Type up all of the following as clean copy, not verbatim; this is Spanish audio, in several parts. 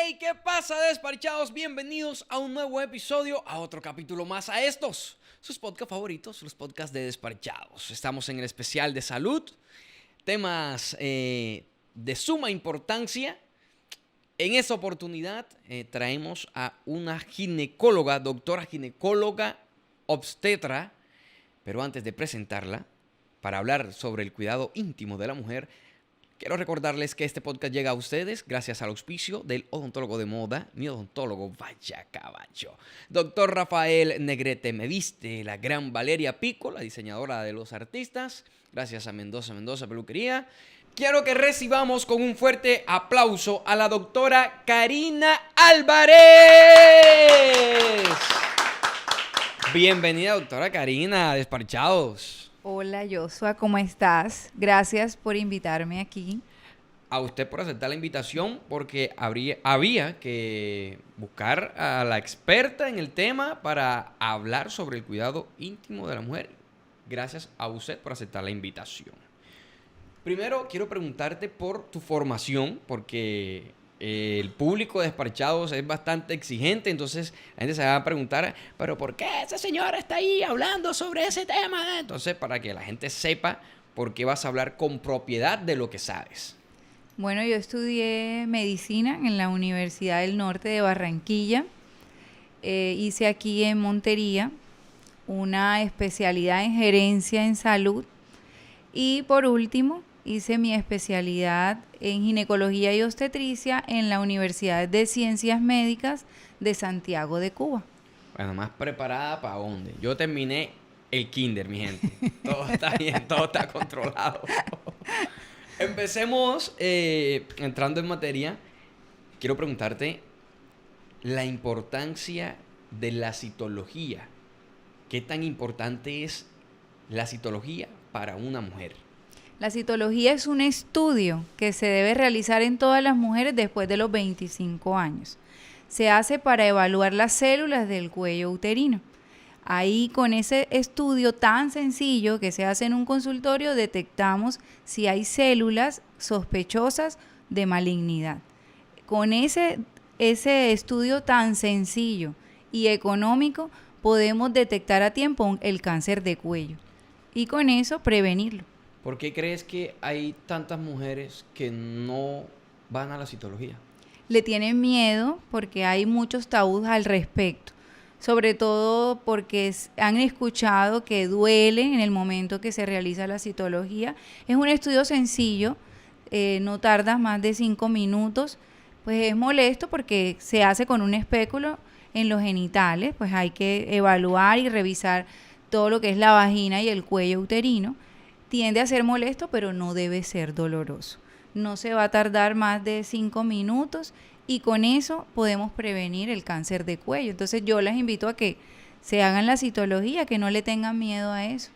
Hey, ¿qué pasa, despachados? Bienvenidos a un nuevo episodio, a otro capítulo más a estos, sus podcasts favoritos, los podcasts de despachados. Estamos en el especial de salud, temas de suma importancia. En esta oportunidad traemos a una ginecóloga, doctora ginecóloga obstetra, pero antes de presentarla, para hablar sobre el cuidado íntimo de la mujer, quiero recordarles que este podcast llega a ustedes gracias al auspicio del odontólogo de moda, mi odontólogo Vaya Caballo. Doctor Rafael Negrete Mediste, la gran Valeria Pico, la diseñadora de los artistas. Gracias a Mendoza Peluquería. Quiero que recibamos con un fuerte aplauso a la doctora Karina Álvarez. Bienvenida, doctora Karina, a Despachados. Hola Joshua, ¿cómo estás? Gracias por invitarme aquí. A usted por aceptar la invitación, porque había que buscar a la experta en el tema para hablar sobre el cuidado íntimo de la mujer. Gracias a usted por aceptar la invitación. Primero, quiero preguntarte por tu formación, porque el público de Despachados es bastante exigente, entonces la gente se va a preguntar, ¿pero por qué esa señora está ahí hablando sobre ese tema? Entonces, para que la gente sepa por qué vas a hablar con propiedad de lo que sabes. Bueno, yo estudié medicina en la Universidad del Norte de Barranquilla. Hice aquí en Montería una especialidad en gerencia en salud. Y por último, hice mi especialidad en ginecología y obstetricia en la Universidad de Ciencias Médicas de Santiago de Cuba. Bueno, más preparada para dónde. Yo terminé el kinder, mi gente. Todo está bien, todo está controlado. Empecemos entrando en materia. Quiero preguntarte la importancia de la citología. ¿Qué tan importante es la citología para una mujer? La citología es un estudio que se debe realizar en todas las mujeres después de los 25 años. Se hace para evaluar las células del cuello uterino. Ahí, con ese estudio tan sencillo que se hace en un consultorio, detectamos si hay células sospechosas de malignidad. Con ese estudio tan sencillo y económico, podemos detectar a tiempo el cáncer de cuello y con eso prevenirlo. ¿Por qué crees que hay tantas mujeres que no van a la citología? Le tienen miedo porque hay muchos tabús al respecto, sobre todo porque han escuchado que duele en el momento que se realiza la citología. Es un estudio sencillo, no tarda más de 5 minutos, pues es molesto porque se hace con un espéculo en los genitales, pues hay que evaluar y revisar todo lo que es la vagina y el cuello uterino. Tiende a ser molesto, pero no debe ser doloroso. No se va a tardar más de 5 minutos y con eso podemos prevenir el cáncer de cuello. Entonces yo las invito a que se hagan la citología, que no le tengan miedo a eso.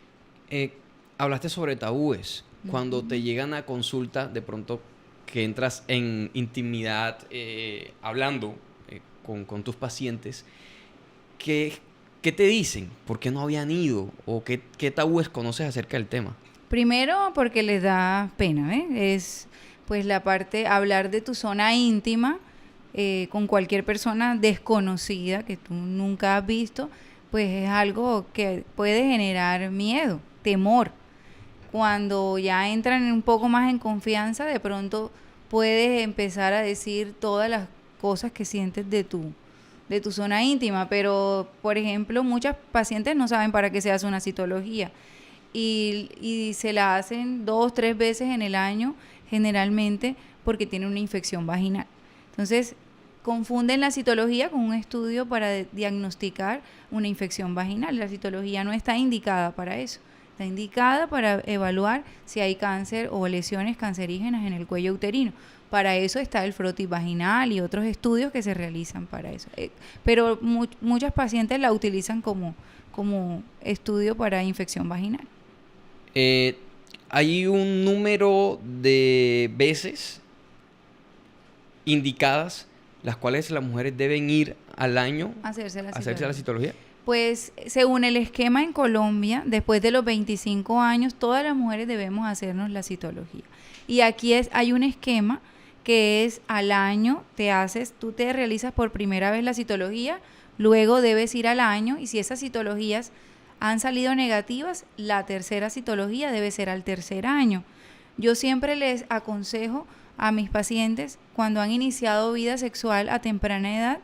Hablaste sobre tabúes. Cuando te llegan a consulta, de pronto que entras en intimidad hablando con tus pacientes, ¿qué te dicen? ¿Por qué no habían ido? ¿O qué tabúes conoces acerca del tema? Primero, porque les da pena, es pues la parte, hablar de tu zona íntima con cualquier persona desconocida que tú nunca has visto, pues es algo que puede generar miedo, temor. Cuando ya entran un poco más en confianza, de pronto puedes empezar a decir todas las cosas que sientes de tu zona íntima, pero por ejemplo muchas pacientes no saben para qué se hace una citología y se la hacen 2, 3 veces en el año generalmente porque tienen una infección vaginal. Entonces confunden la citología con un estudio para diagnosticar una infección vaginal. La citología no está indicada para eso, está indicada para evaluar si hay cáncer o lesiones cancerígenas en el cuello uterino. Para eso está el frotis vaginal y otros estudios que se realizan para eso. Pero muchas pacientes la utilizan como estudio para infección vaginal. Hay un número de veces indicadas las cuales las mujeres deben ir al año a hacerse la citología. Pues según el esquema en Colombia, después de los 25 años, todas las mujeres debemos hacernos la citología. Y aquí hay un esquema que es al año tú te realizas por primera vez la citología, luego debes ir al año y si esas citologías han salido negativas, la tercera citología debe ser al tercer año. Yo siempre les aconsejo a mis pacientes cuando han iniciado vida sexual a temprana edad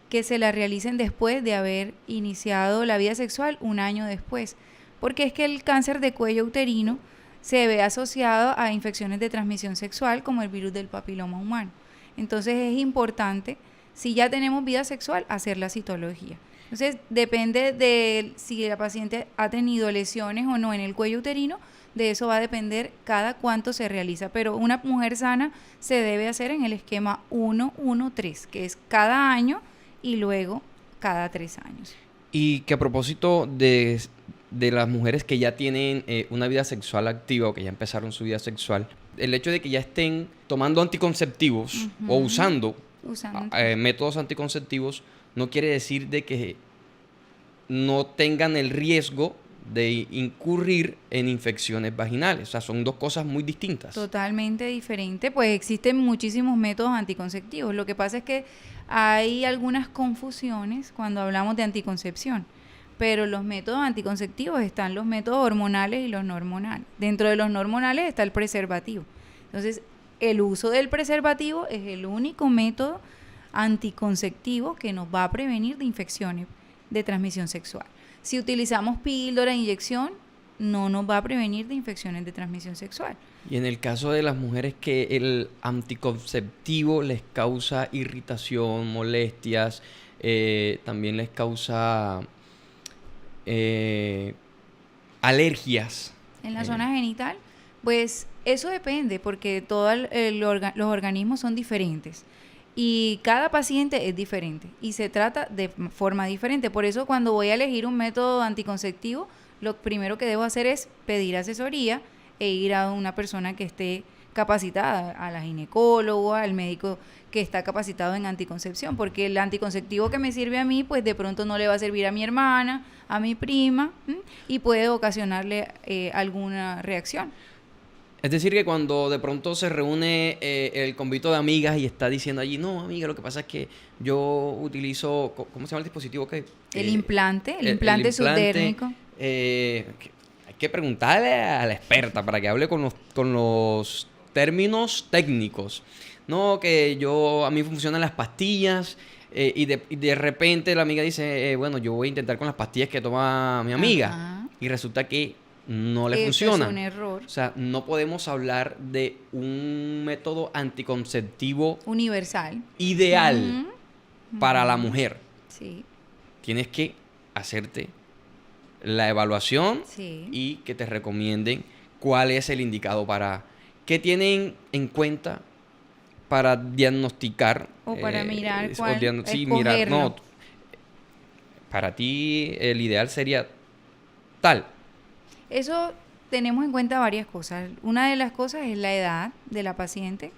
que se la realicen después de haber iniciado la vida sexual un año después, porque es que el cáncer de cuello uterino se ve asociado a infecciones de transmisión sexual como el virus del papiloma humano. Entonces es importante, si ya tenemos vida sexual, hacer la citología. Entonces depende de si la paciente ha tenido lesiones o no en el cuello uterino, de eso va a depender cada cuánto se realiza. Pero una mujer sana se debe hacer en el esquema 1-1-3, que es cada año y luego cada 3 años. Y que a propósito de las mujeres que ya tienen una vida sexual activa o que ya empezaron su vida sexual, el hecho de que ya estén tomando anticonceptivos o usando métodos anticonceptivos no quiere decir de que no tengan el riesgo de incurrir en infecciones vaginales. O sea, son dos cosas muy distintas. Totalmente diferente. Pues existen muchísimos métodos anticonceptivos. Lo que pasa es que hay algunas confusiones cuando hablamos de anticoncepción. Pero los métodos anticonceptivos están los métodos hormonales y los no hormonales. Dentro de los no hormonales está el preservativo. Entonces, el uso del preservativo es el único método anticonceptivo que nos va a prevenir de infecciones de transmisión sexual. Si utilizamos píldora, inyección, no nos va a prevenir de infecciones de transmisión sexual. Y en el caso de las mujeres que el anticonceptivo les causa irritación, molestias, también les causa alergias. En la zona genital, pues eso depende porque todos los organismos son diferentes. Y cada paciente es diferente y se trata de forma diferente. Por eso cuando voy a elegir un método anticonceptivo, lo primero que debo hacer es pedir asesoría e ir a una persona que esté capacitada, a la ginecóloga, al médico que está capacitado en anticoncepción, porque el anticonceptivo que me sirve a mí, pues de pronto no le va a servir a mi hermana, a mi prima, y puede ocasionarle alguna reacción. Es decir, que cuando de pronto se reúne el convito de amigas y está diciendo allí, no, amiga, lo que pasa es que yo utilizo, ¿cómo se llama el dispositivo? El implante subdérmico. Hay que preguntarle a la experta para que hable con los términos técnicos. No, que a mí funcionan las pastillas y de repente la amiga dice, bueno, yo voy a intentar con las pastillas que toma mi amiga. Ajá. Y resulta que no le funciona. Es un error. O sea, no podemos hablar de un método anticonceptivo universal, ideal para la mujer. Sí. Tienes que hacerte la evaluación sí. y que te recomienden cuál es el indicado para qué tienen en cuenta para diagnosticar o para mirar cuál para ti el ideal sería tal. Eso tenemos en cuenta varias cosas. Una de las cosas es la edad de la paciente,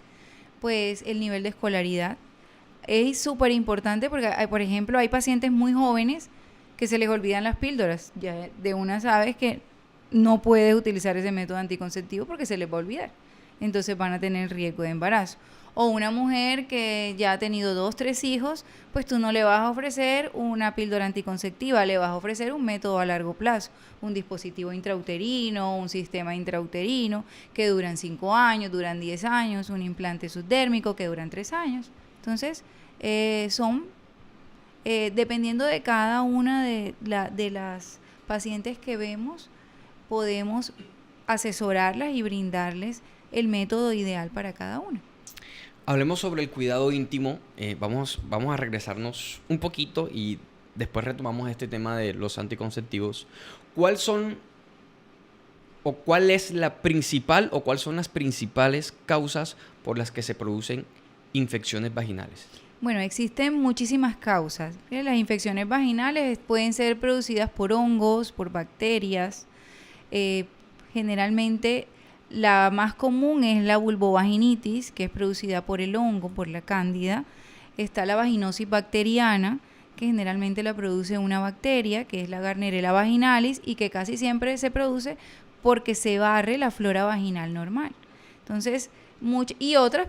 pues el nivel de escolaridad. Es súper importante porque, por ejemplo, hay pacientes muy jóvenes que se les olvidan las píldoras. Ya de una sabes que no puedes utilizar ese método anticonceptivo porque se les va a olvidar. Entonces van a tener riesgo de embarazo. O una mujer que ya ha tenido 2, 3 hijos, pues tú no le vas a ofrecer una píldora anticonceptiva, le vas a ofrecer un método a largo plazo, un dispositivo intrauterino, un sistema intrauterino que duran 5 años, duran 10 años, un implante subdérmico que duran 3 años. Entonces, dependiendo de cada una de las pacientes que vemos, podemos asesorarlas y brindarles el método ideal para cada una. Hablemos sobre el cuidado íntimo. Vamos a regresarnos un poquito y después retomamos este tema de los anticonceptivos. ¿Cuál es la principal o cuáles son las principales causas por las que se producen infecciones vaginales? Bueno, existen muchísimas causas. Las infecciones vaginales pueden ser producidas por hongos, por bacterias. Generalmente la más común es la vulvovaginitis, que es producida por el hongo, por la cándida. Está la vaginosis bacteriana, que generalmente la produce una bacteria, que es la Gardnerella vaginalis, y que casi siempre se produce porque se barre la flora vaginal normal. Entonces, Y otras,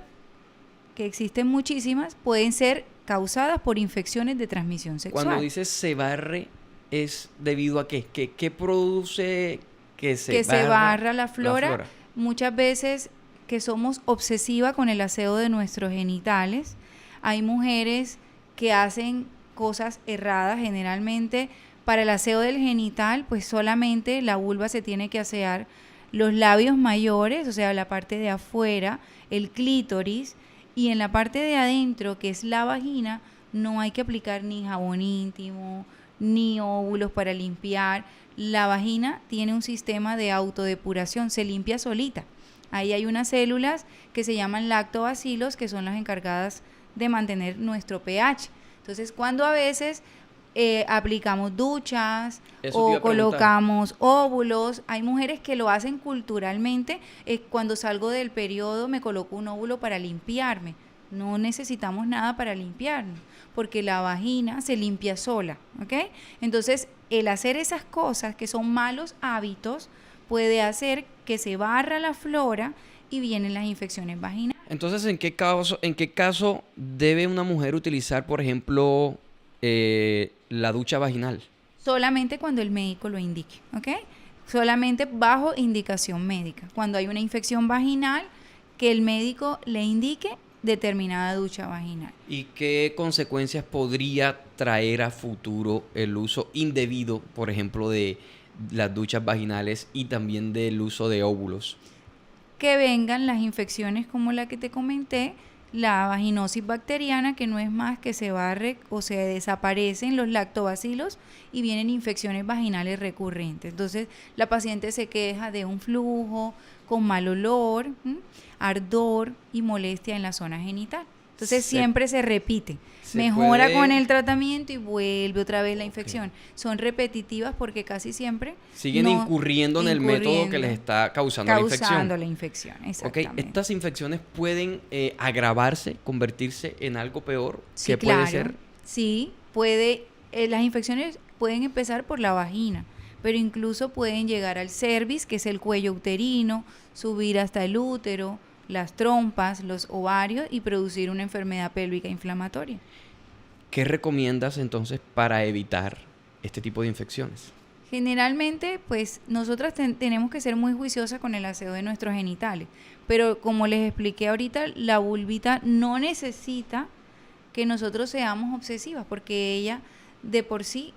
que existen muchísimas, pueden ser causadas por infecciones de transmisión sexual. Cuando dices se barre, ¿es debido a qué? ¿Qué produce que se barra la flora? Muchas veces que somos obsesivas con el aseo de nuestros genitales. Hay mujeres que hacen cosas erradas. Generalmente para el aseo del genital, pues solamente la vulva se tiene que asear, los labios mayores, o sea, la parte de afuera, el clítoris, y en la parte de adentro, que es la vagina, no hay que aplicar ni jabón íntimo, ni óvulos para limpiar. La vagina tiene un sistema de autodepuración, se limpia solita. Ahí hay unas células que se llaman lactobacilos, que son las encargadas de mantener nuestro pH. Entonces, cuando a veces aplicamos duchas o colocamos óvulos, hay mujeres que lo hacen culturalmente. Cuando salgo del periodo me coloco un óvulo para limpiarme. No necesitamos nada para limpiarnos, porque la vagina se limpia sola, ¿ok? Entonces, el hacer esas cosas que son malos hábitos puede hacer que se barra la flora y vienen las infecciones vaginales. Entonces, ¿en qué caso debe una mujer utilizar, por ejemplo, la ducha vaginal? Solamente cuando el médico lo indique, ¿ok? Solamente bajo indicación médica. Cuando hay una infección vaginal, que el médico le indique determinada ducha vaginal. ¿Y qué consecuencias podría traer a futuro el uso indebido, por ejemplo, de las duchas vaginales y también del uso de óvulos? Que vengan las infecciones como la que te comenté, la vaginosis bacteriana, que no es más que se barre o se desaparecen los lactobacilos y vienen infecciones vaginales recurrentes. Entonces, la paciente se queja de un flujo con mal olor, ardor y molestia en la zona genital. Entonces, siempre se repite. Mejora con el tratamiento y vuelve otra vez la infección. Son repetitivas porque casi siempre siguen incurriendo en el método que les está causando la infección. Causando la infección, exactamente. Okay. ¿Estas infecciones pueden agravarse, convertirse en algo peor? Sí, ¿Qué puede ser? Sí, puede. Las infecciones pueden empezar por la vagina, pero incluso pueden llegar al cervix, que es el cuello uterino, subir hasta el útero, las trompas, los ovarios y producir una enfermedad pélvica inflamatoria. ¿Qué recomiendas entonces para evitar este tipo de infecciones? Generalmente, pues nosotras tenemos que ser muy juiciosas con el aseo de nuestros genitales, pero como les expliqué ahorita, la vulvita no necesita que nosotros seamos obsesivas, porque ella de por sí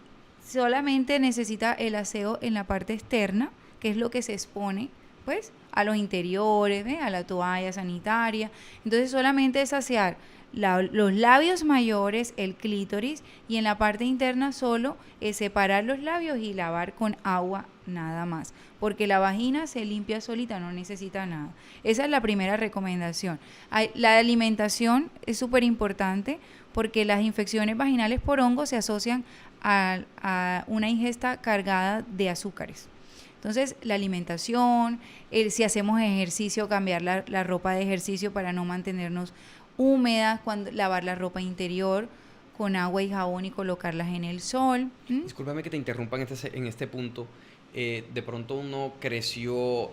solamente necesita el aseo en la parte externa, que es lo que se expone, pues, a los interiores, a la toalla sanitaria. Entonces solamente es asear los labios mayores, el clítoris, y en la parte interna solo es separar los labios y lavar con agua nada más, porque la vagina se limpia solita, no necesita nada. Esa es la primera recomendación. La alimentación es súper importante porque las infecciones vaginales por hongos se asocian a una ingesta cargada de azúcares. Entonces, la alimentación, si hacemos ejercicio, cambiar la ropa de ejercicio para no mantenernos húmedas, lavar la ropa interior con agua y jabón y colocarlas en el sol. Discúlpame que te interrumpa en este punto. De pronto uno creció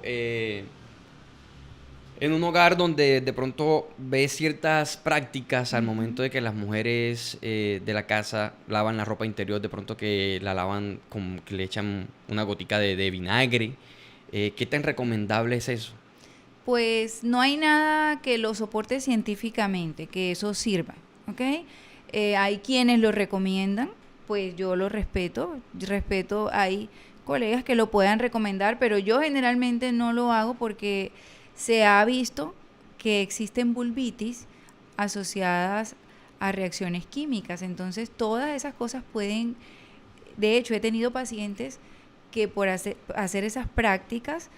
en un hogar donde de pronto ve ciertas prácticas al momento de que las mujeres de la casa lavan la ropa interior, de pronto que la lavan que le echan una gotica de vinagre. ¿Qué tan recomendable es eso? Pues no hay nada que lo soporte científicamente, que eso sirva, ¿ok? Hay quienes lo recomiendan, pues yo lo respeto, hay colegas que lo puedan recomendar, pero yo generalmente no lo hago porque se ha visto que existen vulvitis asociadas a reacciones químicas. Entonces, todas esas cosas pueden... De hecho, he tenido pacientes que por hacer esas prácticas,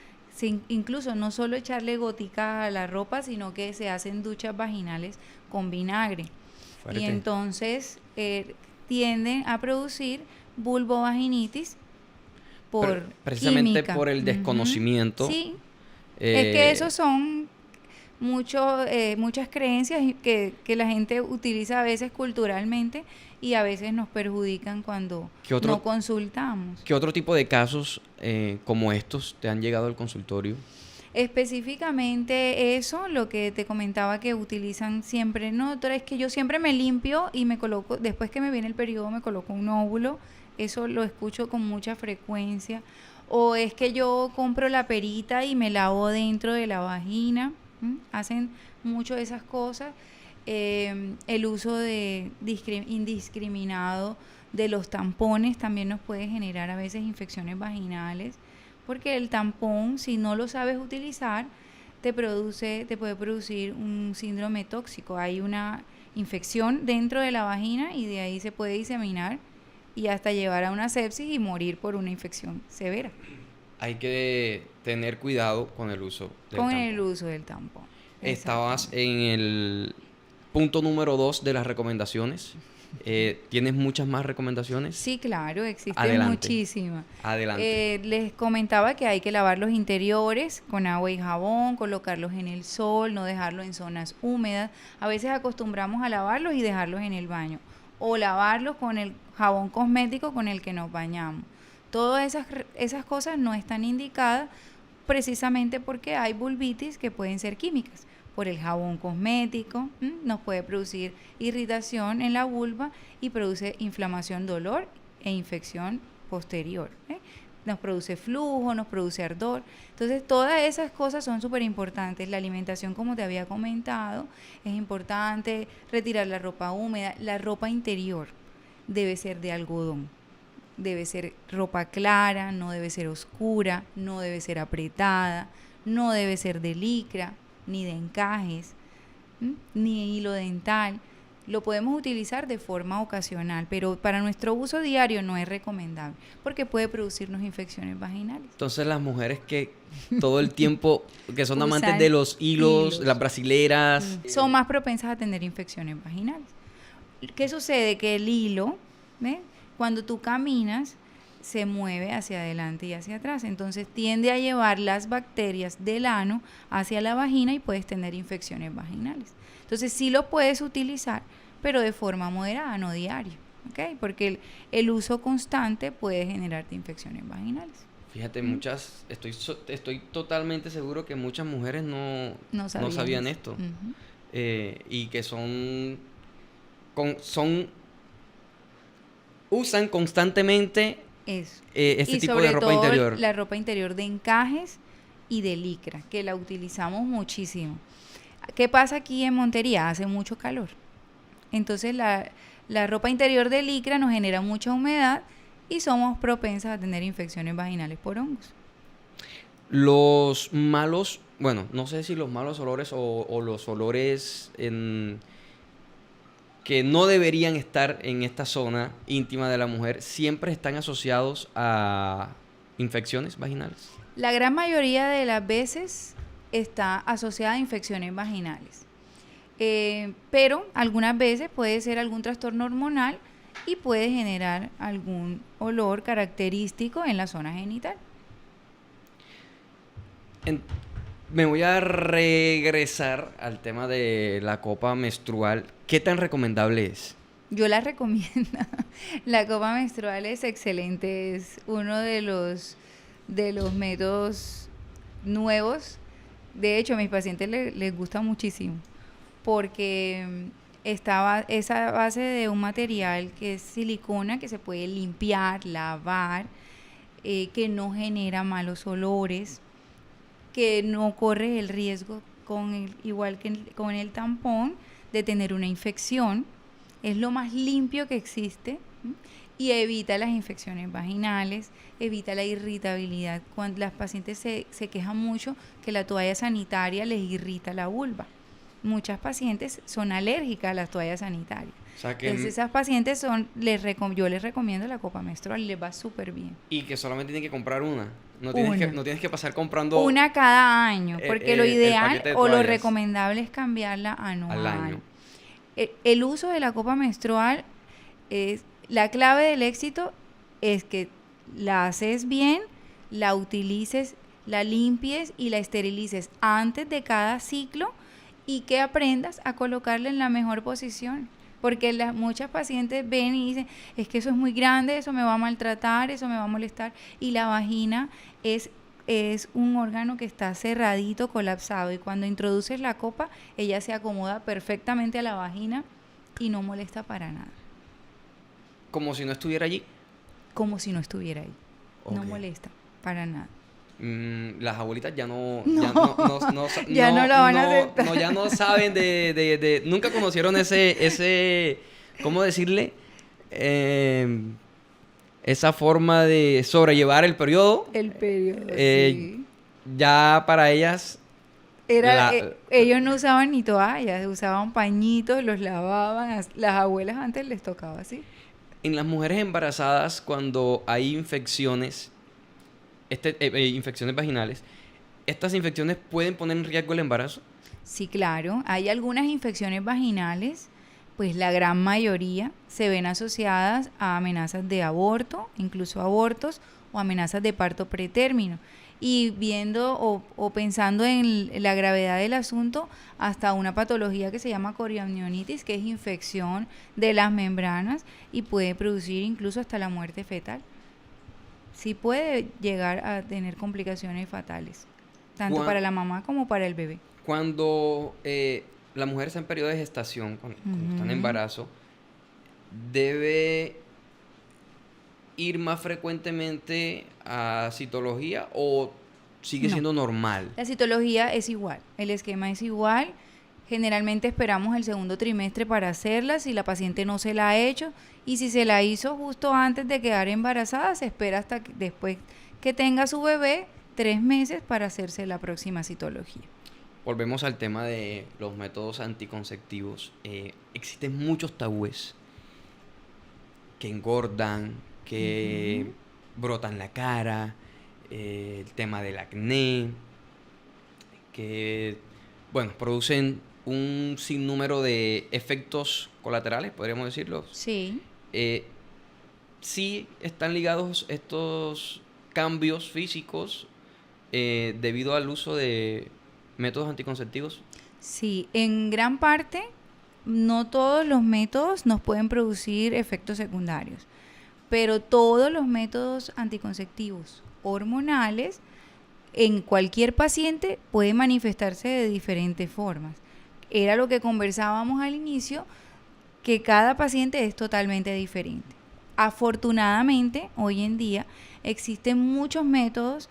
incluso no solo echarle goticas a la ropa, sino que se hacen duchas vaginales con vinagre. Fuerte. Y entonces tienden a producir vulvovaginitis precisamente química. Por el desconocimiento. Sí. Es que esos son muchas creencias que la gente utiliza a veces culturalmente y a veces nos perjudican cuando no consultamos. ¿Qué otro tipo de casos como estos te han llegado al consultorio? Específicamente eso, lo que te comentaba que utilizan siempre, no, doctora, es que yo siempre me limpio y me coloco, después que me viene el periodo me coloco un óvulo, eso lo escucho con mucha frecuencia, o es que yo compro la perita y me lavo dentro de la vagina, hacen mucho de esas cosas, el uso de indiscriminado de los tampones también nos puede generar a veces infecciones vaginales, porque el tampón, si no lo sabes utilizar, te puede producir un síndrome tóxico. Hay una infección dentro de la vagina y de ahí se puede diseminar y hasta llevar a una sepsis y morir por una infección severa. Hay que tener cuidado con el uso del tampón. Con el uso del tampón. Estabas en el punto número 2 de las recomendaciones. ¿Tienes muchas más recomendaciones? Sí, claro, existen Adelante. muchísimas. Adelante. Les comentaba que hay que lavar los interiores con agua y jabón, colocarlos en el sol, no dejarlos en zonas húmedas. A veces acostumbramos a lavarlos y dejarlos en el baño, o lavarlos con el jabón cosmético con el que nos bañamos. Todas esas cosas no están indicadas precisamente porque hay vulvitis que pueden ser químicas. Por el jabón cosmético, nos puede producir irritación en la vulva y produce inflamación, dolor e infección posterior. Nos produce flujo, nos produce ardor. Entonces, todas esas cosas son súper importantes. La alimentación, como te había comentado, es importante. Retirar la ropa húmeda. La ropa interior debe ser de algodón. Debe ser ropa clara, no debe ser oscura, no debe ser apretada, no debe ser de licra, ni de encajes, ni hilo dental. Lo podemos utilizar de forma ocasional, pero para nuestro uso diario no es recomendable, porque puede producirnos infecciones vaginales. Entonces las mujeres que todo el tiempo, que son amantes de los hilos, las brasileras... son más propensas a tener infecciones vaginales. ¿Qué sucede? Que el hilo, cuando tú caminas, se mueve hacia adelante y hacia atrás. Entonces tiende a llevar las bacterias del ano hacia la vagina y puedes tener infecciones vaginales. Entonces sí lo puedes utilizar, pero de forma moderada, no diario, ¿ok? Porque el uso constante puede generarte infecciones vaginales. Fíjate, estoy totalmente seguro que muchas mujeres no sabían esto. Y que usan constantemente este tipo de ropa interior. Y sobre todo la ropa interior de encajes y de licra, que la utilizamos muchísimo. ¿Qué pasa aquí en Montería? Hace mucho calor. Entonces la ropa interior de licra nos genera mucha humedad y somos propensas a tener infecciones vaginales por hongos. Los malos, bueno, no sé si los malos olores o los olores que no deberían estar en esta zona íntima de la mujer, siempre están asociados a infecciones vaginales. La gran mayoría de las veces está asociada a infecciones vaginales, pero algunas veces puede ser algún trastorno hormonal y puede generar algún olor característico en la zona genital. Me voy a regresar al tema de la copa menstrual. ¿Qué tan recomendable es? Yo la recomiendo. La copa menstrual es excelente. Es uno de los métodos nuevos. De hecho, a mis pacientes les gusta muchísimo porque esa base de un material que es silicona, que se puede limpiar, lavar, que no genera malos olores, que no corre el riesgo igual que con el tampón de tener una infección. Es lo más limpio que existe y evita las infecciones vaginales, evita la irritabilidad. Cuando las pacientes se quejan mucho que la toalla sanitaria les irrita la vulva. Muchas pacientes son alérgicas a las toallas sanitarias. O sea que entonces esas pacientes yo les recomiendo la copa menstrual y les va súper bien. Y que solamente tienen que comprar una. No tienes que pasar comprando una cada año, porque lo ideal o lo recomendable es cambiarla anual. Al año. El uso de la copa menstrual la clave del éxito es que la haces bien, la utilices, la limpies y la esterilices antes de cada ciclo y que aprendas a colocarla en la mejor posición. Porque muchas pacientes ven y dicen, es que eso es muy grande, eso me va a maltratar, eso me va a molestar. Y la vagina es es un órgano que está cerradito, colapsado, y cuando introduces la copa, ella se acomoda perfectamente a la vagina y no molesta para nada. Como si no estuviera allí. Como si no estuviera ahí. No Ok. molesta para nada. Las abuelitas ya no, No. ya Ya no la van a aceptar. no, ya no saben nunca conocieron ese, ¿cómo decirle? Esa forma de sobrellevar el periodo. El periodo, Eh, sí. Ya para ellas, Ellos no usaban ni toallas, usaban pañitos, los lavaban. Las abuelas antes les tocaba así. en las mujeres embarazadas, cuando hay infecciones, infecciones vaginales, ¿estas infecciones pueden poner en riesgo el embarazo? Sí, claro. Hay algunas infecciones vaginales, pues la gran mayoría se ven asociadas a amenazas de aborto, incluso abortos o amenazas de parto pretérmino. Y viendo o pensando en la gravedad del asunto, hasta una patología que se llama coriamnionitis, que es infección de las membranas y puede producir incluso hasta la muerte fetal. Sí puede llegar a tener complicaciones fatales, tanto Cuan- para la mamá como para el bebé. Cuando la mujer está en periodo de gestación, cuando está en Ujú. embarazo, ¿debe ir más frecuentemente a citología o sigue No. siendo normal? La citología es igual, el esquema es igual. Generalmente esperamos el segundo trimestre para hacerla si la paciente no se la ha hecho, y si se la hizo justo antes de quedar embarazada, se espera hasta después que tenga su bebé 3 meses para hacerse la próxima citología. Volvemos al tema de los métodos anticonceptivos. Existen muchos tabúes que engordan, que brotan la cara, el tema del acné, que, bueno, producen un sinnúmero de efectos colaterales, podríamos decirlo. Sí. Sí están ligados estos cambios físicos debido al uso de métodos anticonceptivos. Sí, en gran parte no todos los métodos nos pueden producir efectos secundarios, pero todos los métodos anticonceptivos hormonales en cualquier paciente puede manifestarse de diferentes formas. Era lo que conversábamos al inicio, que cada paciente es totalmente diferente. Afortunadamente, hoy en día existen muchos métodos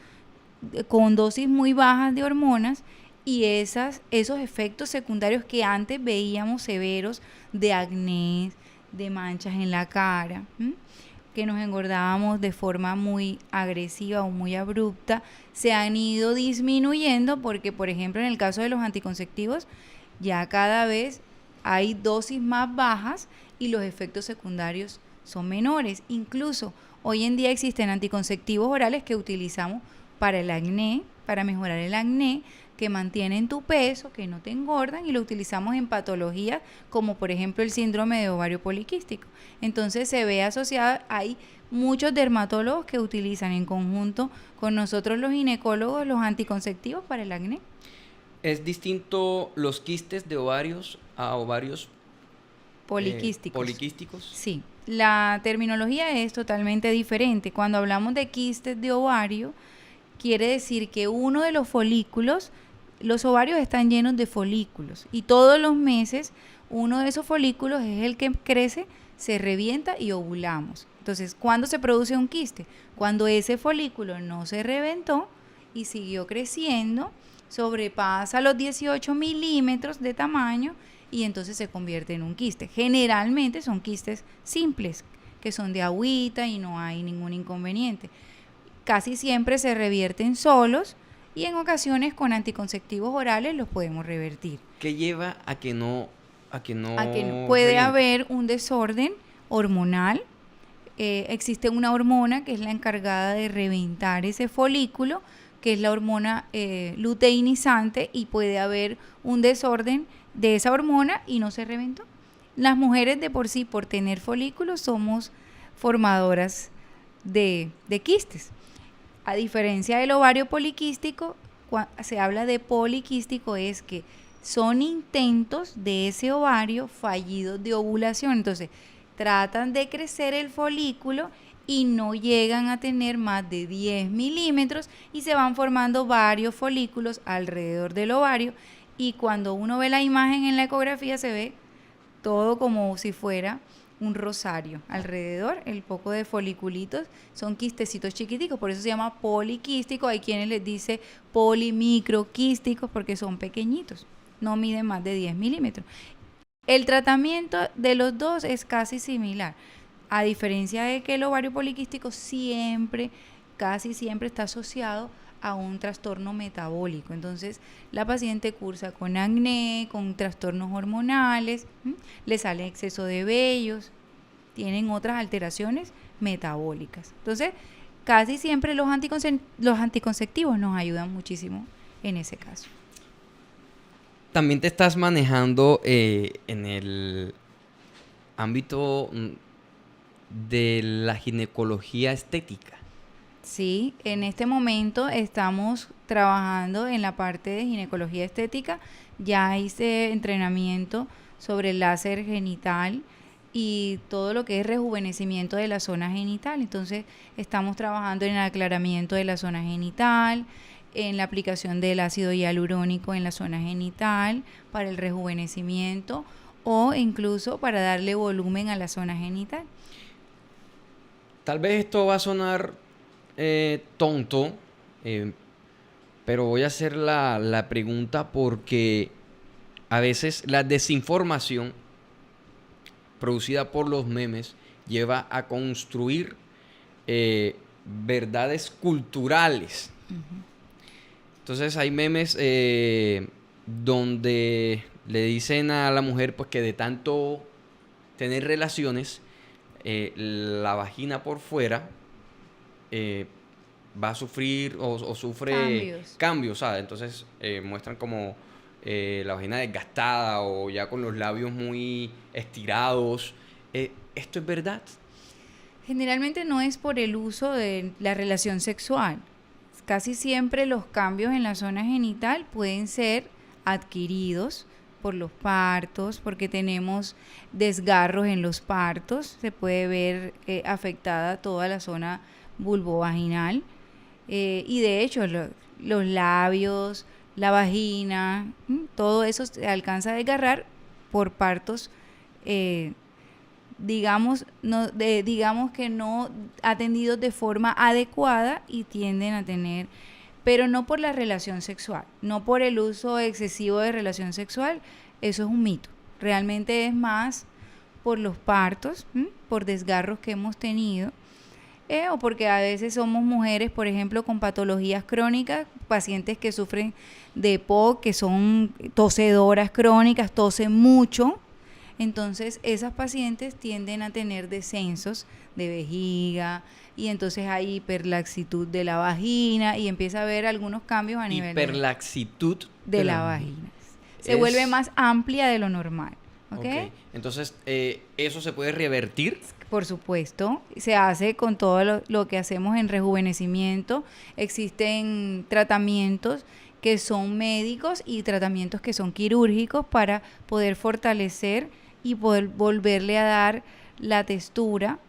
con dosis muy bajas de hormonas, y esos efectos secundarios que antes veíamos severos de acné, de manchas en la cara, que nos engordábamos de forma muy agresiva o muy abrupta, se han ido disminuyendo porque, por ejemplo, en el caso de los anticonceptivos, ya cada vez hay dosis más bajas y los efectos secundarios son menores. Incluso hoy en día existen anticonceptivos orales que utilizamos para el acné, para mejorar el acné, que mantienen tu peso, que no te engordan, y lo utilizamos en patologías como por ejemplo el síndrome de ovario poliquístico. Entonces se ve asociado, hay muchos dermatólogos que utilizan en conjunto con nosotros los ginecólogos los anticonceptivos para el acné. ¿Es distinto los quistes de ovarios a ovarios poliquísticos? Sí, la terminología es totalmente diferente. Cuando hablamos de quistes de ovario, quiere decir que uno de los folículos, los ovarios están llenos de folículos, y todos los meses uno de esos folículos es el que crece, se revienta y ovulamos. Entonces, ¿cuándo se produce un quiste? Cuando ese folículo no se reventó y siguió creciendo, sobrepasa los 18 milímetros de tamaño y entonces se convierte en un quiste. Generalmente son quistes simples, que son de agüita y no hay ningún inconveniente. Casi siempre se revierten solos, y en ocasiones con anticonceptivos orales los podemos revertir. ¿Qué lleva a que no Puede reviente? haber un desorden hormonal. Existe una hormona que es la encargada de reventar ese folículo, que es la hormona luteinizante, y puede haber un desorden de esa hormona y no se reventó. Las mujeres de por sí, por tener folículos, somos formadoras de quistes. A diferencia del ovario poliquístico, se habla de poliquístico, es que son intentos de ese ovario fallidos de ovulación. Entonces, tratan de crecer el folículo y no llegan a tener más de 10 milímetros y se van formando varios folículos alrededor del ovario, y cuando uno ve la imagen en la ecografía se ve todo como si fuera un rosario alrededor. El poco de foliculitos son quistecitos chiquiticos, por eso se llama poliquístico. Hay quienes les dice polimicroquísticos porque son pequeñitos, no miden más de 10 milímetros. El tratamiento de los dos es casi similar, a diferencia de que el ovario poliquístico casi siempre está asociado a un trastorno metabólico. Entonces la paciente cursa con acné, con trastornos hormonales, le sale exceso de vellos, tienen otras alteraciones metabólicas. Entonces casi siempre los anticonceptivos nos ayudan muchísimo en ese caso. También te estás manejando en el ámbito de la ginecología estética. Sí, en este momento estamos trabajando en la parte de ginecología estética. Ya hice entrenamiento sobre el láser genital y todo lo que es rejuvenecimiento de la zona genital. Entonces estamos trabajando en el aclaramiento de la zona genital, en la aplicación del ácido hialurónico en la zona genital para el rejuvenecimiento o incluso para darle volumen a la zona genital. Tal vez esto va a sonar tonto, pero voy a hacer la pregunta porque a veces la desinformación producida por los memes lleva a construir verdades culturales. Uh-huh. Entonces hay memes donde le dicen a la mujer pues que de tanto tener relaciones, la vagina por fuera va a sufrir o sufre cambios, ¿sabes? Entonces muestran como la vagina desgastada o ya con los labios muy estirados. ¿Esto es verdad? Generalmente no es por el uso de la relación sexual. Casi siempre los cambios en la zona genital pueden ser adquiridos por los partos, porque tenemos desgarros en los partos, se puede ver afectada toda la zona vulvovaginal, y de hecho los labios, la vagina, todo eso se alcanza a desgarrar por partos, digamos que no atendidos de forma adecuada y tienden a tener, pero no por la relación sexual, no por el uso excesivo de relación sexual. Eso es un mito. Realmente es más por los partos, por desgarros que hemos tenido, o porque a veces somos mujeres, por ejemplo, con patologías crónicas, pacientes que sufren de POC, que son tosedoras crónicas, tosen mucho. Entonces esas pacientes tienden a tener descensos de vejiga y entonces hay hiperlaxitud de la vagina y empieza a haber algunos cambios a nivel hiperlaxitud de la vagina. Se vuelve más amplia de lo normal. ¿Okay? Entonces, ¿eso se puede revertir? Por supuesto, se hace con todo lo que hacemos en rejuvenecimiento. Existen tratamientos que son médicos y tratamientos que son quirúrgicos para poder fortalecer y poder volverle a dar la textura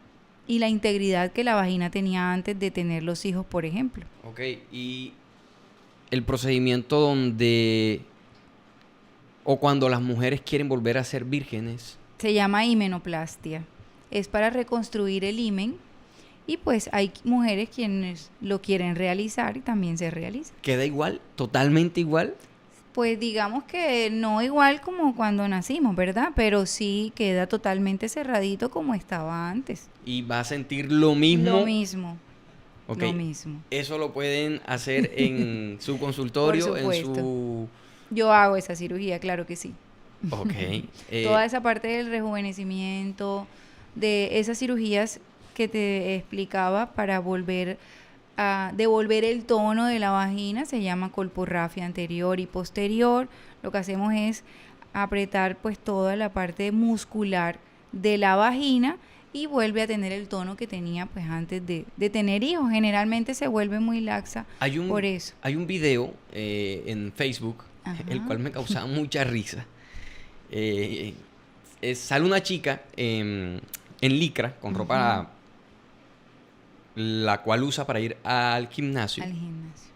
y la integridad que la vagina tenía antes de tener los hijos, por ejemplo. Ok, y el procedimiento donde o cuando las mujeres quieren volver a ser vírgenes se llama himenoplastia. Es para reconstruir el himen y pues hay mujeres quienes lo quieren realizar y también se realiza. ¿Queda igual? ¿Totalmente igual? Pues digamos que no igual como cuando nacimos, ¿verdad? Pero sí queda totalmente cerradito como estaba antes. ¿Y va a sentir lo mismo? Lo mismo. Okay. Lo mismo. ¿Eso lo pueden hacer en su consultorio? Por supuesto. En su... Yo hago esa cirugía, claro que sí. Ok. Toda esa parte del rejuvenecimiento, de esas cirugías que te explicaba para volver a devolver el tono de la vagina, se llama colporrafia anterior y posterior. Lo que hacemos es apretar pues toda la parte muscular de la vagina y vuelve a tener el tono que tenía pues antes de tener hijos. Generalmente se vuelve muy laxa por eso. Hay un video en Facebook, ajá, el cual me causaba mucha risa. Sale una chica en licra, con ropa la cual usa para ir al gimnasio. Al gimnasio.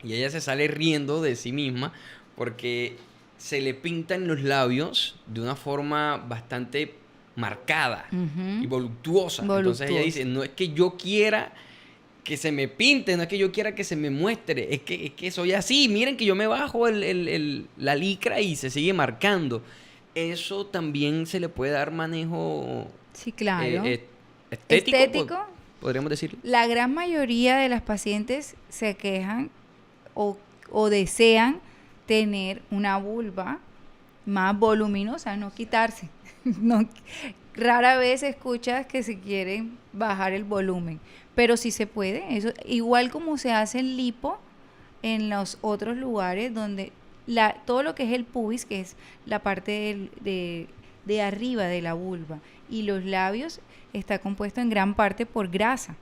Y ella se sale riendo de sí misma porque se le pintan los labios de una forma bastante marcada y voluptuosa. Entonces ella dice, no es que yo quiera que se me pinte, no es que yo quiera que se me muestre, es que soy así, miren que yo me bajo la licra y se sigue marcando. Eso también se le puede dar manejo sí, claro. Estético. Podríamos decir. La gran mayoría de las pacientes se quejan o desean tener una vulva más voluminosa, no quitarse. No, rara vez escuchas que se quieren bajar el volumen, pero sí se puede. Eso, igual como se hace el lipo en los otros lugares donde todo lo que es el pubis, que es la parte de arriba de la vulva, y los labios, está compuesto en gran parte por grasa.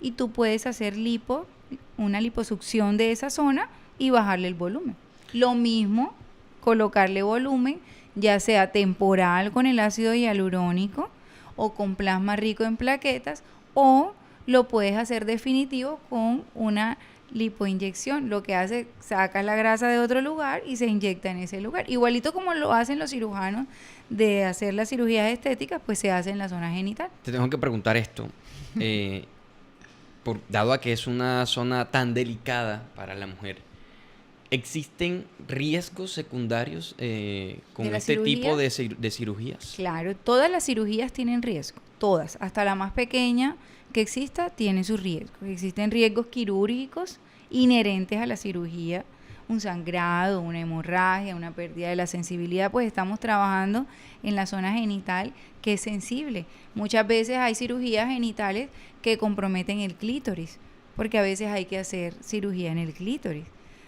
Y tú puedes hacer una liposucción de esa zona y bajarle el volumen. Lo mismo, colocarle volumen, ya sea temporal con el ácido hialurónico o con plasma rico en plaquetas, o lo puedes hacer definitivo con una lipoinyección. Lo que hace, sacas la grasa de otro lugar y se inyecta en ese lugar. Igualito como lo hacen los cirujanos de hacer las cirugías estéticas, pues se hace en la zona genital. Te tengo que preguntar esto. Dado a que es una zona tan delicada para la mujer, ¿existen riesgos secundarios con este tipo de cirugías? Claro, todas las cirugías tienen riesgo, todas, hasta la más pequeña que exista tiene sus riesgos. Existen riesgos quirúrgicos inherentes a la cirugía, un sangrado, una hemorragia, una pérdida de la sensibilidad, pues estamos trabajando en la zona genital que es sensible. Muchas veces hay cirugías genitales que comprometen el clítoris, porque a veces hay que hacer cirugía en el clítoris.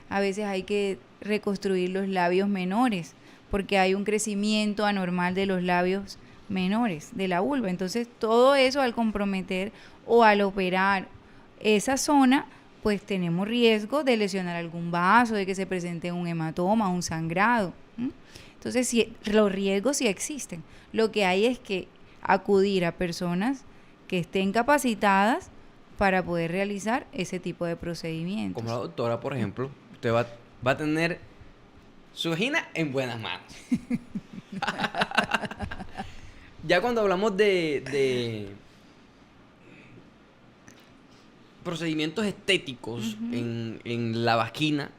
A veces hay que reconstruir los labios menores, porque hay un crecimiento anormal de los labios menores de la vulva. Entonces, todo eso al comprometer o al operar esa zona, pues tenemos riesgo de lesionar algún vaso, de que se presente un hematoma, un sangrado. Entonces, los riesgos sí existen. Lo que hay es que acudir a personas que estén capacitadas para poder realizar ese tipo de procedimientos. Como la doctora, por ejemplo, usted va a tener su vagina en buenas manos. Ya cuando hablamos de procedimientos estéticos en la vagina,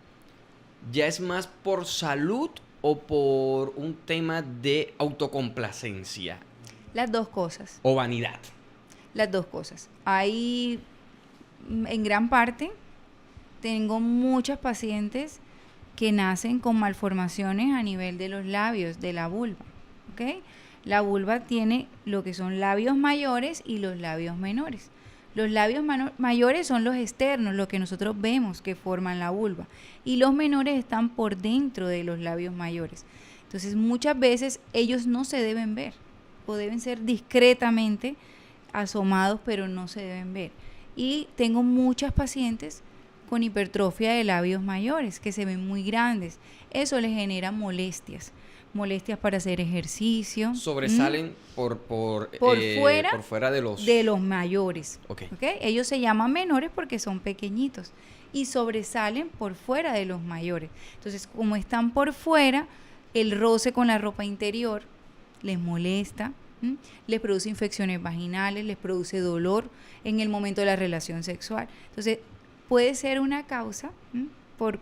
¿ya es más por salud o por un tema de autocomplacencia? Las dos cosas. ¿O vanidad? Las dos cosas. Hay, en gran parte, tengo muchas pacientes que nacen con malformaciones a nivel de los labios, de la vulva, ¿ok? La vulva tiene lo que son labios mayores y los labios menores. Los labios mayores son los externos, los que nosotros vemos que forman la vulva, y los menores están por dentro de los labios mayores. Entonces, muchas veces ellos no se deben ver, o deben ser discretamente asomados, pero no se deben ver. Y tengo muchas pacientes con hipertrofia de labios mayores, que se ven muy grandes. Eso les genera molestias para hacer ejercicio. Sobresalen por fuera de los mayores. Okay. Ellos se llaman menores porque son pequeñitos y sobresalen por fuera de los mayores. Entonces, como están por fuera, el roce con la ropa interior les molesta, les produce infecciones vaginales, les produce dolor en el momento de la relación sexual. Entonces, puede ser una causa por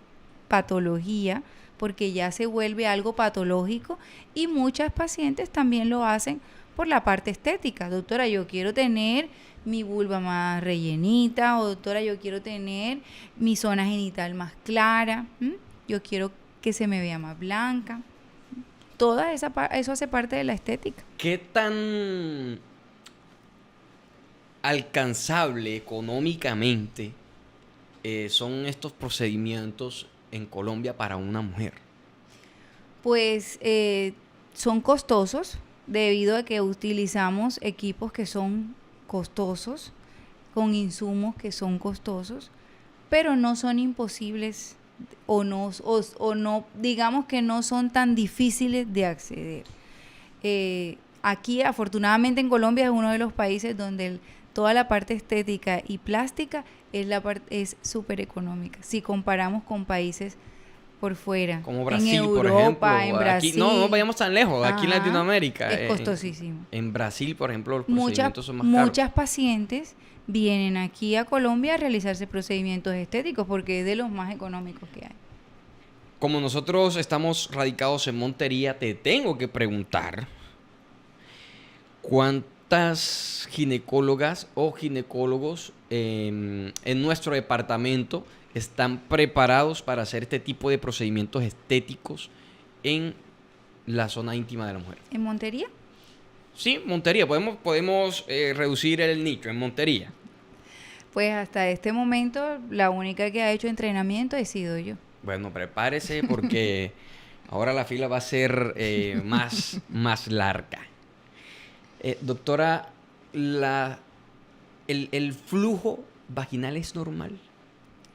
patología, porque ya se vuelve algo patológico, y muchas pacientes también lo hacen por la parte estética. Doctora, yo quiero tener mi vulva más rellenita, o doctora, yo quiero tener mi zona genital más clara, yo quiero que se me vea más blanca. Eso hace parte de la estética. ¿Qué tan alcanzable económicamente son estos procedimientos en Colombia para una mujer? Pues son costosos debido a que utilizamos equipos que son costosos, con insumos que son costosos, pero no son imposibles o no digamos que no son tan difíciles de acceder. Aquí, afortunadamente, en Colombia es uno de los países donde toda la parte estética y plástica es súper económica. Si comparamos con países por fuera, como Brasil, en Europa, por ejemplo, en Brasil. Aquí, no vayamos tan lejos, aquí en Latinoamérica. Es costosísimo. En Brasil, por ejemplo, los procedimientos son más caros. Muchas pacientes vienen aquí a Colombia a realizarse procedimientos estéticos porque es de los más económicos que hay. Como nosotros estamos radicados en Montería, te tengo que preguntar ¿cuántas ginecólogas o ginecólogos en nuestro departamento están preparados para hacer este tipo de procedimientos estéticos en la zona íntima de la mujer? ¿En Montería? Sí, Montería. Podemos reducir el nicho en Montería. Pues hasta este momento la única que ha hecho entrenamiento he sido yo. Bueno, prepárese porque ahora la fila va a ser más larga. Doctora, ¿el flujo vaginal es normal?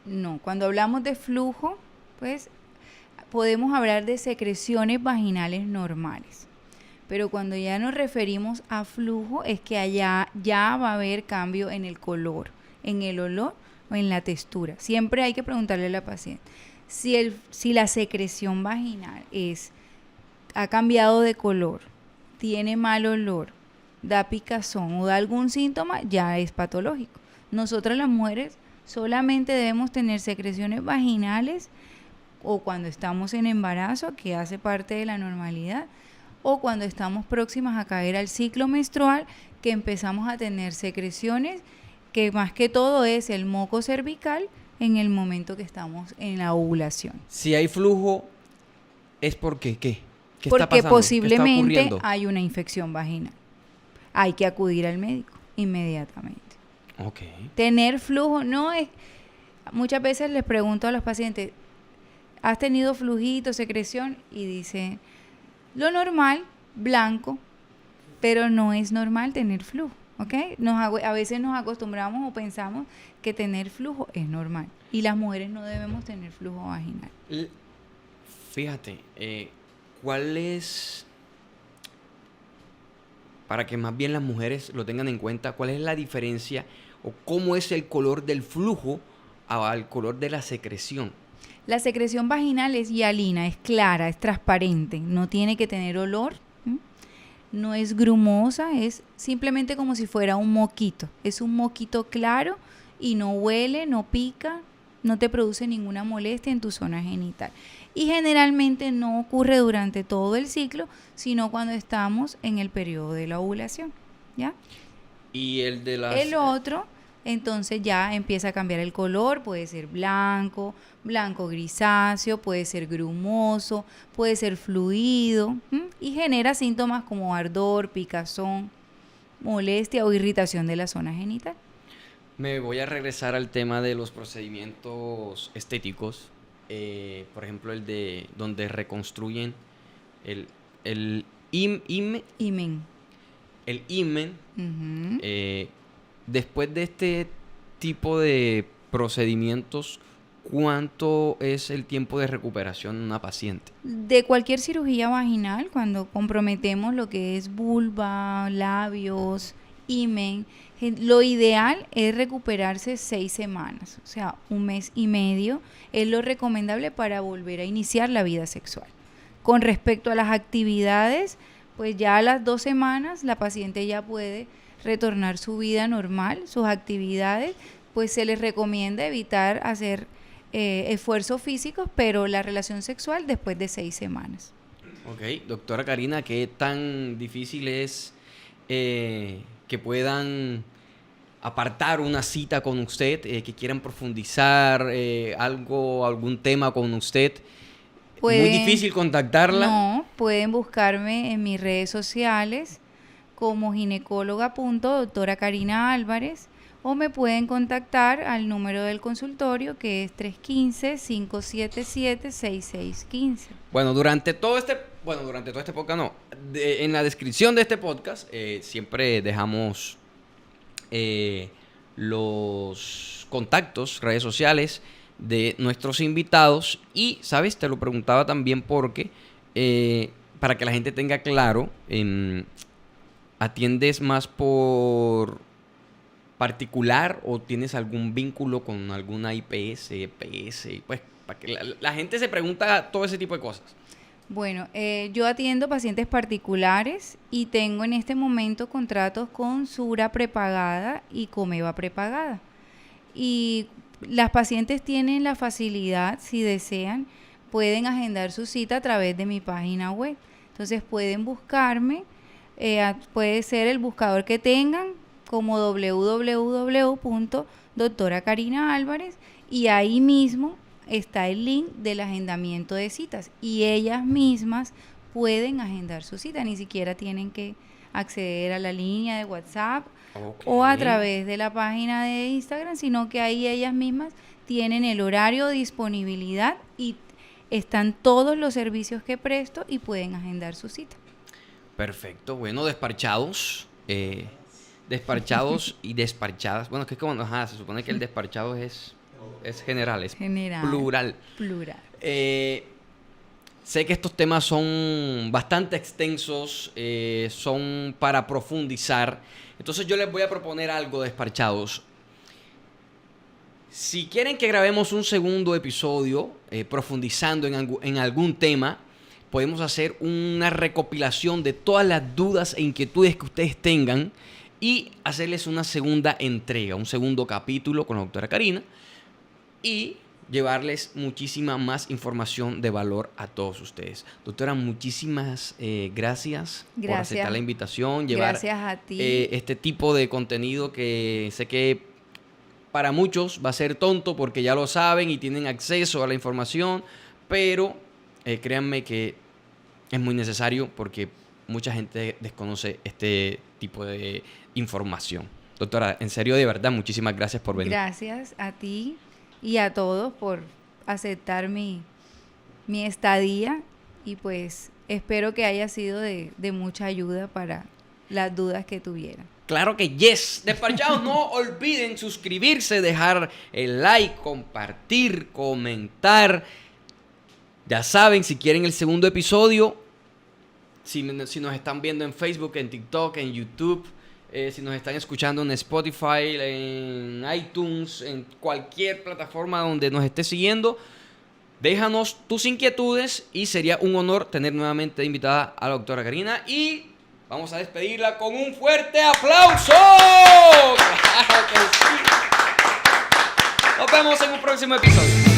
No, cuando hablamos de flujo, pues podemos hablar de secreciones vaginales normales. Pero cuando ya nos referimos a flujo es que allá ya va a haber cambio en el color, en el olor o en la textura. Siempre hay que preguntarle a la paciente si la secreción vaginal ha cambiado de color, tiene mal olor, da picazón o da algún síntoma, ya es patológico. Nosotras las mujeres solamente debemos tener secreciones vaginales o cuando estamos en embarazo, que hace parte de la normalidad, o cuando estamos próximas a caer al ciclo menstrual, que empezamos a tener secreciones, que más que todo es el moco cervical en el momento que estamos en la ovulación. Si hay flujo, ¿es porque qué? ¿Qué porque está pasando? posiblemente hay una infección vaginal. Hay que acudir al médico inmediatamente. Okay. Tener flujo no es... Muchas veces les pregunto a los pacientes, ¿has tenido flujito, secreción? Y dice, lo normal, blanco, pero no es normal tener flujo, ¿ok? A veces nos acostumbramos o pensamos que tener flujo es normal. Y las mujeres no debemos tener flujo vaginal. Fíjate, ¿cuál es... para que más bien las mujeres lo tengan en cuenta, cuál es la diferencia o cómo es el color del flujo al color de la secreción? La secreción vaginal es hialina, es clara, es transparente, no tiene que tener olor, no es grumosa, es simplemente como si fuera un moquito. Es un moquito claro y no huele, no pica, no te produce ninguna molestia en tu zona genital. Y generalmente no ocurre durante todo el ciclo, sino cuando estamos en el periodo de la ovulación, ¿ya? Y el otro, entonces ya empieza a cambiar el color, puede ser blanco, blanco grisáceo, puede ser grumoso, puede ser fluido, y genera síntomas como ardor, picazón, molestia o irritación de la zona genital. Me voy a regresar al tema de los procedimientos estéticos. Por ejemplo, el de donde reconstruyen el himen. El himen. Uh-huh. Después de este tipo de procedimientos, ¿cuánto es el tiempo de recuperación en una paciente? De cualquier cirugía vaginal, cuando comprometemos lo que es vulva, labios, himen, lo ideal es recuperarse 6 semanas, o sea, 1 mes y medio es lo recomendable para volver a iniciar la vida sexual. Con respecto a las actividades, pues ya a las 2 semanas la paciente ya puede retornar su vida normal, sus actividades, pues se les recomienda evitar hacer esfuerzos físicos, pero la relación sexual después de 6 semanas. Ok, doctora Karina, ¿qué tan difícil es que puedan apartar una cita con usted, que quieran profundizar algún tema con usted? ¿Muy difícil contactarla? No, pueden buscarme en mis redes sociales como ginecóloga.doctora Karina Álvarez o me pueden contactar al número del consultorio que es 315-577-6615. Bueno, durante todo este podcast no. En la descripción de este podcast siempre dejamos los contactos, redes sociales de nuestros invitados y, ¿sabes? Te lo preguntaba también porque para que la gente tenga claro ¿atiendes más por particular o tienes algún vínculo con alguna IPS, EPS? Pues para que la gente se pregunta todo ese tipo de cosas. Bueno, yo atiendo pacientes particulares y tengo en este momento contratos con Sura prepagada y Comeva prepagada. Y las pacientes tienen la facilidad, si desean, pueden agendar su cita a través de mi página web. Entonces pueden buscarme, puede ser el buscador que tengan como www.doctoracarinaalvarez y ahí mismo está el link del agendamiento de citas y ellas mismas pueden agendar su cita, ni siquiera tienen que acceder a la línea de WhatsApp o a través de la página de Instagram, sino que ahí ellas mismas tienen el horario, disponibilidad y están todos los servicios que presto y pueden agendar su cita. Perfecto, bueno, despachados y despachadas. Bueno, es que como, se supone que el desparchado es general, es plural. Sé que estos temas son bastante extensos, son para profundizar. Entonces yo les voy a proponer algo, despachados. Si quieren que grabemos un segundo episodio profundizando en algún tema, podemos hacer una recopilación de todas las dudas e inquietudes que ustedes tengan y hacerles una segunda entrega, un segundo capítulo con la doctora Karina y llevarles muchísima más información de valor a todos ustedes. Doctora, muchísimas gracias por aceptar la invitación, llevar gracias a ti. Este tipo de contenido que sé que para muchos va a ser tonto porque ya lo saben y tienen acceso a la información, pero créanme que es muy necesario porque mucha gente desconoce este tipo de información. Doctora, en serio, de verdad, muchísimas gracias por venir. Gracias a ti y a todos por aceptar mi estadía y pues espero que haya sido de mucha ayuda para las dudas que tuvieran. Claro que yes. Despachados, no olviden suscribirse, dejar el like, compartir, comentar. Ya saben, si quieren el segundo episodio, si nos están viendo en Facebook, en TikTok, en YouTube, si nos están escuchando en Spotify, en iTunes, en cualquier plataforma donde nos estés siguiendo, déjanos tus inquietudes y sería un honor tener nuevamente invitada a la doctora Karina y vamos a despedirla con un fuerte aplauso. ¡Claro que sí! Nos vemos en un próximo episodio.